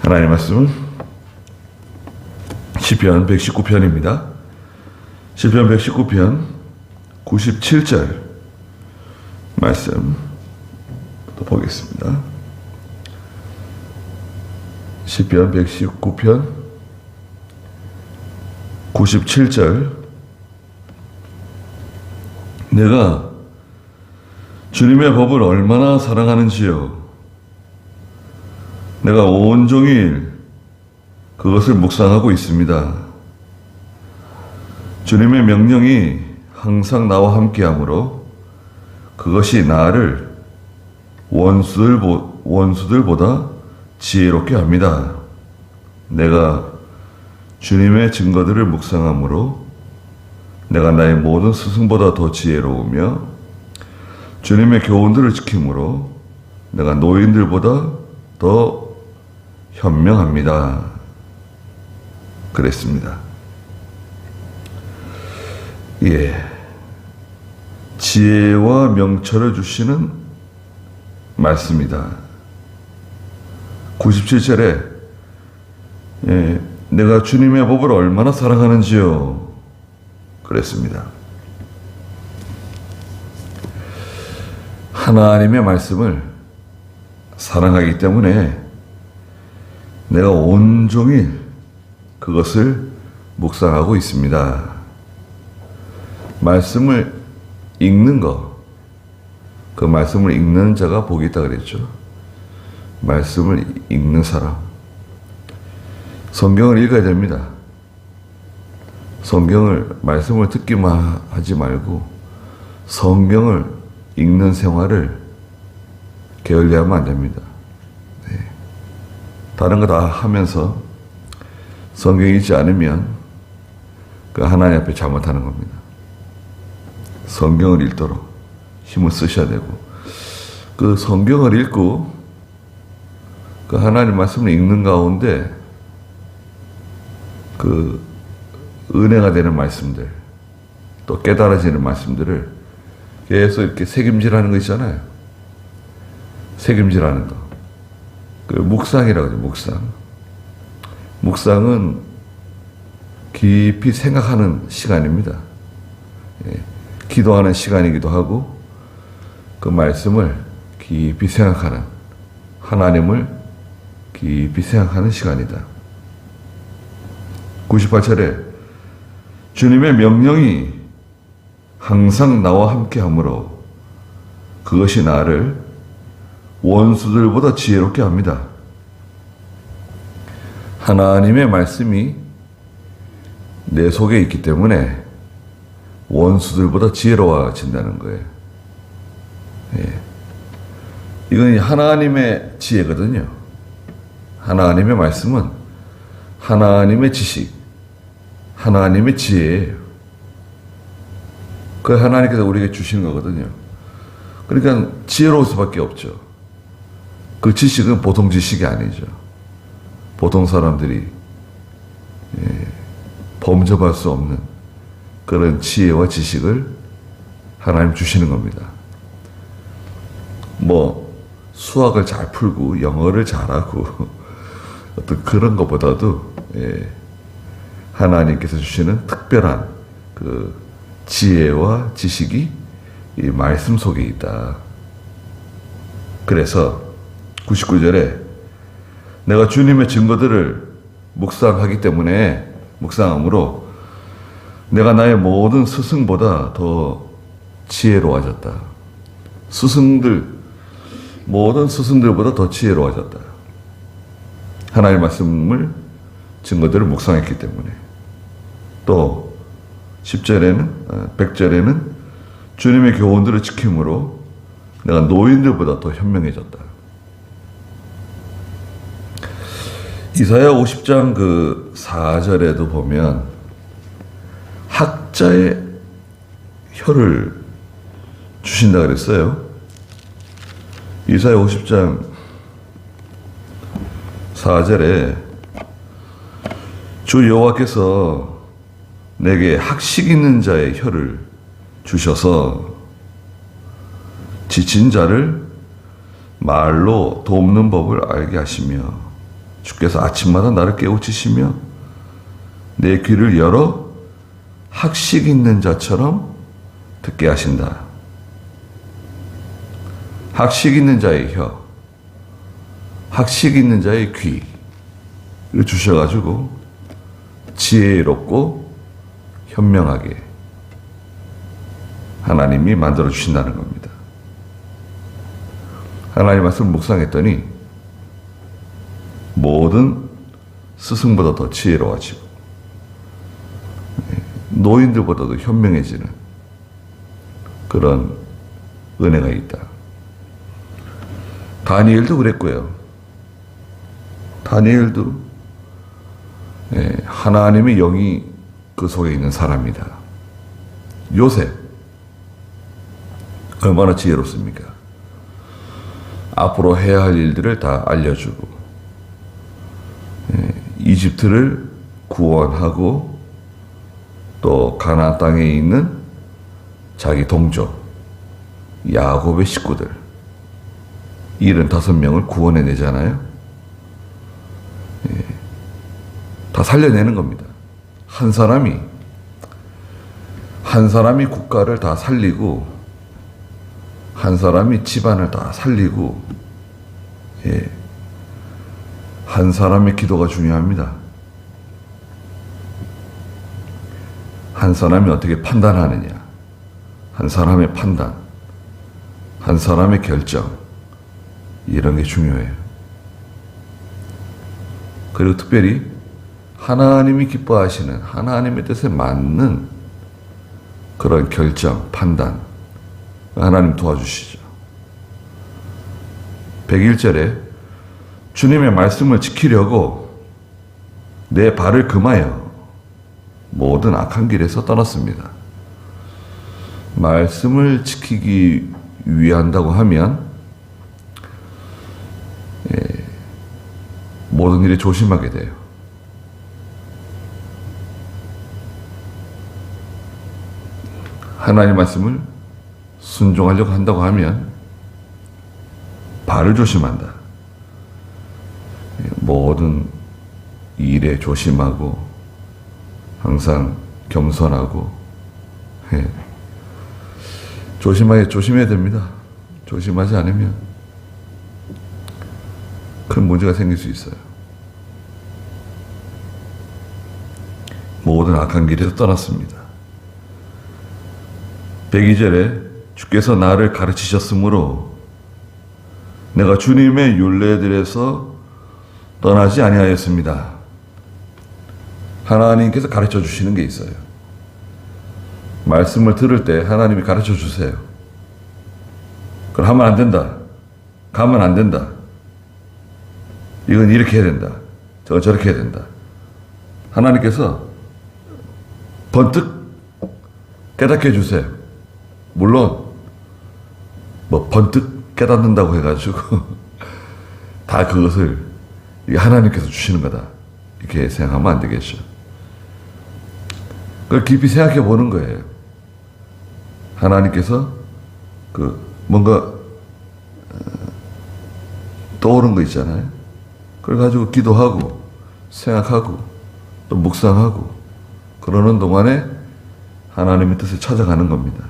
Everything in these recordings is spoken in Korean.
하나님의 말씀은 시편 119편입니다. 시편 119편 97절 말씀 또 보겠습니다. 시편 119편 97절 내가 주님의 법을 얼마나 사랑하는지요. 내가 온종일 그것을 묵상하고 있습니다. 주님의 명령이 항상 나와 함께하므로 그것이 나를 원수들보다 지혜롭게 합니다. 내가 주님의 증거들을 묵상하므로 내가 나의 모든 스승보다 더 지혜로우며 주님의 교훈들을 지킴으로 내가 노인들보다 더 현명합니다. 그랬습니다. 지혜와 명철을 주시는 말씀이다. 97절에 내가 주님의 법을 얼마나 사랑하는지요. 그랬습니다. 하나님의 말씀을 사랑하기 때문에 내가 온종일 그것을 묵상하고 있습니다. 말씀을 읽는 것, 그 말씀을 읽는 자가 복이 있다 그랬죠. 말씀을 읽는 사람. 성경을 읽어야 됩니다. 말씀을 듣기만 하지 말고 성경을 읽는 생활을 게을리하면 안 됩니다. 다른 거 다 하면서 성경 읽지 않으면 그 하나님 앞에 잘못하는 겁니다. 성경을 읽도록 힘을 쓰셔야 되고, 그 성경을 읽고 그 하나님 말씀을 읽는 가운데 그 은혜가 되는 말씀들, 또 깨달아지는 말씀들을 계속 이렇게 새김질하는 거 있잖아요. 새김질하는 거. 그 묵상이라고 하죠. 묵상은 깊이 생각하는 시간입니다. 기도하는 시간이기도 하고 그 말씀을 깊이 생각하는, 하나님을 깊이 생각하는 시간이다. 98절에 주님의 명령이 항상 나와 함께하므로 그것이 나를 원수들보다 지혜롭게 합니다. 하나님의 말씀이 내 속에 있기 때문에 원수들보다 지혜로워진다는 거예요. 이건 하나님의 지혜거든요. 하나님의 말씀은 하나님의 지식, 하나님의 지혜예요. 그 하나님께서 우리에게 주시는 거거든요. 그러니까 지혜로울 수밖에 없죠. 그 지식은 보통 지식이 아니죠. 보통 사람들이 범접할 수 없는 그런 지혜와 지식을 하나님 주시는 겁니다. 수학을 잘 풀고 영어를 잘하고 어떤 그런 것보다도 하나님께서 주시는 특별한 그 지혜와 지식이 이 말씀 속에 있다. 그래서 99절에 내가 주님의 증거들을 묵상함으로 내가 나의 모든 스승보다 더 지혜로워졌다. 모든 스승들보다 더 지혜로워졌다. 하나님의 말씀을, 증거들을 묵상했기 때문에. 또 100절에는 주님의 교훈들을 지킴으로 내가 노인들보다 더 현명해졌다. 이사야 50장 그 4절에도 보면 학자의 혀를 주신다 그랬어요. 이사야 50장 4절에 주 여호와께서 내게 학식 있는 자의 혀를 주셔서 지친 자를 말로 돕는 법을 알게 하시며 주께서 아침마다 나를 깨우치시며 내 귀를 열어 학식 있는 자처럼 듣게 하신다. 학식 있는 자의 혀, 학식 있는 자의 귀를 주셔가지고 지혜롭고 현명하게 하나님이 만들어 주신다는 겁니다. 하나님 말씀을 묵상했더니 모든 스승보다 더 지혜로워지고 노인들보다도 현명해지는 그런 은혜가 있다. 다니엘도 그랬고요. 다니엘도 하나님의 영이 그 속에 있는 사람이다. 요셉 얼마나 지혜롭습니까? 앞으로 해야 할 일들을 다 알려주고 이집트를 구원하고 또 가나안 땅에 있는 자기 동족 야곱의 식구들 75명을 구원해내잖아요. 다 살려내는 겁니다. 한 사람이 국가를 다 살리고 한 사람이 집안을 다 살리고 한 사람의 기도가 중요합니다. 한 사람이 어떻게 판단하느냐, 한 사람의 판단, 한 사람의 결정, 이런 게 중요해요. 그리고 특별히 하나님이 기뻐하시는 하나님의 뜻에 맞는 그런 결정, 판단, 하나님 도와주시죠. 101절에 주님의 말씀을 지키려고 내 발을 금하여 모든 악한 길에서 떠났습니다. 말씀을 지키기 위한다고 하면 모든 일에 조심하게 돼요. 하나님의 말씀을 순종하려고 한다고 하면 발을 조심한다. 모든 일에 조심하고 항상 겸손하고 조심해야 됩니다. 조심하지 않으면 큰 문제가 생길 수 있어요. 모든 악한 길에서 떠났습니다. 102절에 주께서 나를 가르치셨으므로 내가 주님의 율례들에서 떠나지 아니하였습니다. 하나님께서 가르쳐 주시는 게 있어요. 말씀을 들을 때 하나님이 가르쳐 주세요. 그걸 하면 안 된다. 가면 안 된다. 이건 이렇게 해야 된다. 저건 저렇게 해야 된다. 하나님께서 번뜩 깨닫게 해주세요. 물론 번뜩 깨닫는다고 해가지고 다 그것을 하나님께서 주시는 거다 이렇게 생각하면 안 되겠죠. 그걸 깊이 생각해 보는 거예요. 하나님께서 뭔가 떠오른 거 있잖아요. 그걸 가지고 기도하고 생각하고 또 묵상하고 그러는 동안에 하나님의 뜻을 찾아가는 겁니다.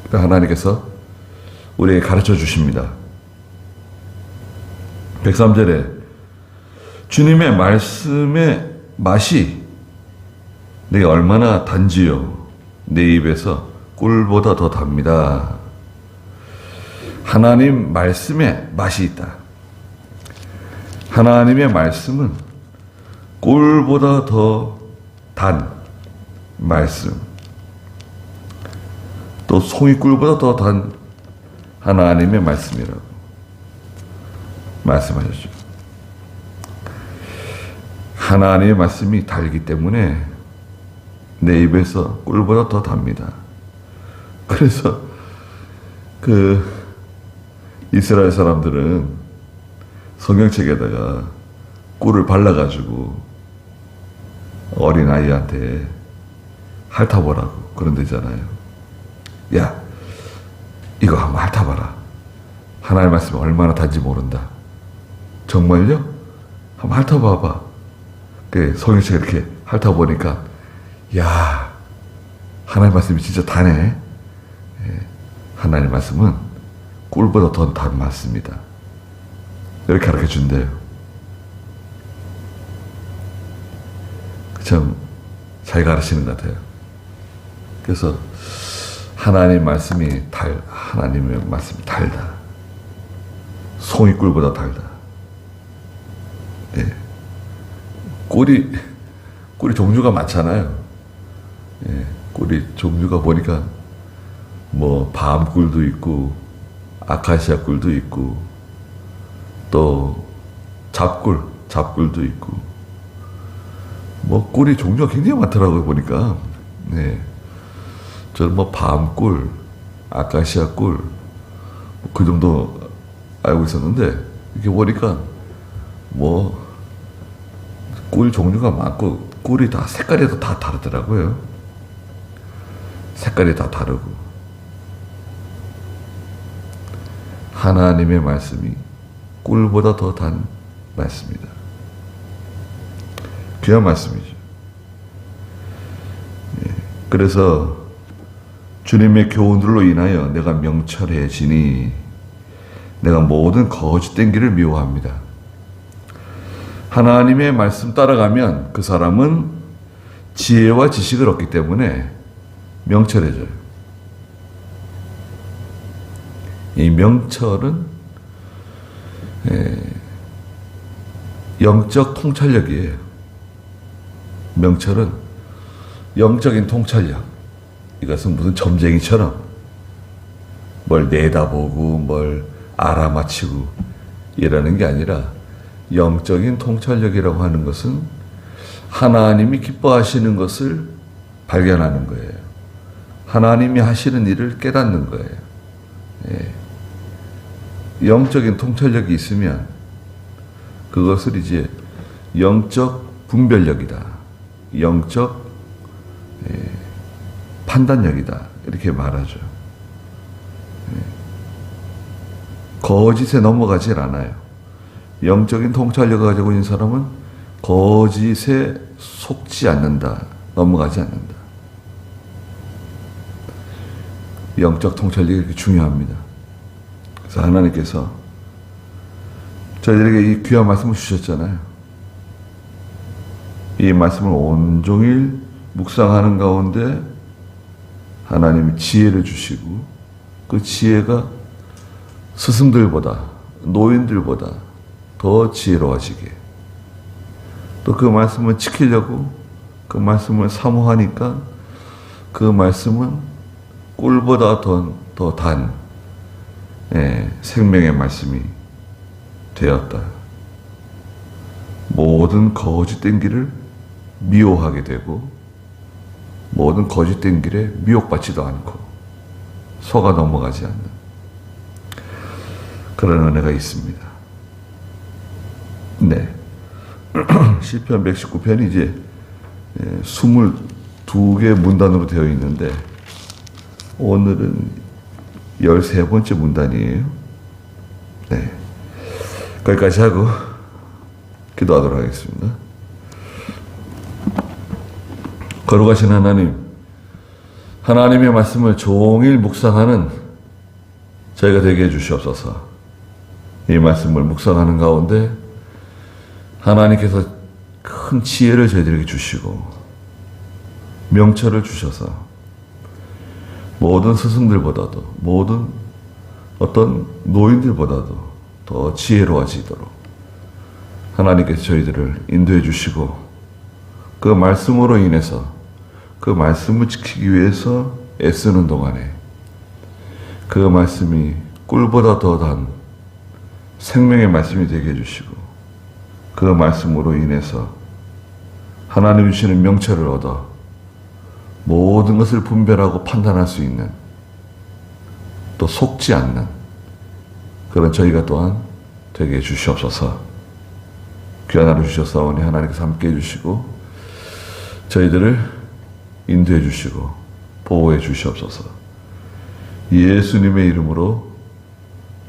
그러니까 하나님께서 우리에게 가르쳐 주십니다. 103절에 주님의 말씀의 맛이 내게 얼마나 단지요 내 입에서 꿀보다 더 답니다. 하나님 말씀에 맛이 있다. 하나님의 말씀은 꿀보다 더 단 말씀, 또 송이꿀보다 더 단 하나님의 말씀이라고 말씀하셨죠. 하나님의 말씀이 달기 때문에 내 입에서 꿀보다 더 답니다. 그래서 이스라엘 사람들은 성경책에다가 꿀을 발라가지고 어린 아이한테 핥아보라고 그런 데잖아요. 야, 이거 한번 핥아봐라 하나님의 말씀이 얼마나 단지 모른다. 정말요? 한번 핥아봐봐. 성경책을 이렇게 핥아보니까 야, 하나님의 말씀이 진짜 다네. 하나님의 말씀은 꿀보다 더 단 말씀이다. 이렇게 가르쳐 준대요. 참 잘 가르치는 것 같아요. 그래서 하나님의 말씀이 하나님의 말씀이 달다. 송이 꿀보다 달다. 예. 꿀이 종류가 많잖아요. 예. 꿀이 종류가 보니까 뭐 밤꿀도 있고 아카시아 꿀도 있고 또 잡꿀도 있고 뭐 꿀이 종류가 굉장히 많더라고요 보니까. 네. 저는 뭐 밤꿀, 아카시아 꿀 그 정도 알고 있었는데 이렇게 보니까 뭐 꿀 종류가 많고 꿀이 다 색깔이 다 다르더라고요. 색깔이 다 다르고 하나님의 말씀이 꿀보다 더 단 말씀이다. 귀한 말씀이죠. 예. 그래서 주님의 교훈들로 인하여 내가 명철해지니 내가 모든 거짓된 길을 미워합니다. 하나님의 말씀 따라가면 그 사람은 지혜와 지식을 얻기 때문에 명철해져요. 이 명철은 영적 통찰력이에요. 명철은 영적인 통찰력. 이것은 무슨 점쟁이처럼 뭘 내다보고 뭘 알아맞히고 이러는 게 아니라 영적인 통찰력이라고 하는 것은 하나님이 기뻐하시는 것을 발견하는 거예요. 하나님이 하시는 일을 깨닫는 거예요. 예. 영적인 통찰력이 있으면 그것을 이제 영적 분별력이다. 영적 판단력이다. 이렇게 말하죠. 거짓에 넘어가질 않아요. 영적인 통찰력을 가지고 있는 사람은 거짓에 속지 않는다. 넘어가지 않는다. 영적 통찰력이 이렇게 중요합니다. 그래서 하나님께서 저희들에게 이 귀한 말씀을 주셨잖아요. 이 말씀을 온종일 묵상하는 가운데 하나님이 지혜를 주시고 그 지혜가 스승들보다 노인들보다 더 지혜로워지게 또 그 말씀을 지키려고 그 말씀을 사모하니까 그 말씀은 꿀보다 더 단 생명의 말씀이 되었다. 모든 거짓된 길을 미워하게 되고 모든 거짓된 길에 미혹받지도 않고 속아 넘어가지 않는 그런 은혜가 있습니다. 네. 시편 119편이 이제 22개 문단으로 되어 있는데 오늘은 13번째 문단이에요. 네. 거기까지 하고 기도하도록 하겠습니다. 거룩하신 하나님, 하나님의 말씀을 종일 묵상하는 저희가 되게 해주시옵소서. 이 말씀을 묵상하는 가운데 하나님께서 큰 지혜를 저희들에게 주시고 명철을 주셔서 모든 스승들보다도 모든 어떤 노인들보다도 더 지혜로워지도록 하나님께서 저희들을 인도해 주시고 그 말씀으로 인해서 그 말씀을 지키기 위해서 애쓰는 동안에 그 말씀이 꿀보다 더 단 생명의 말씀이 되게 해주시고 그 말씀으로 인해서 하나님이 주시는 명철을 얻어 모든 것을 분별하고 판단할 수 있는 또 속지 않는 그런 저희가 또한 되게 해주시옵소서. 귀한 하루 주셨사오니 하나님께서 함께 해주시고 저희들을 인도해 주시고 보호해 주시옵소서. 예수님의 이름으로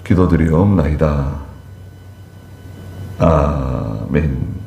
기도드리옵나이다. 아멘.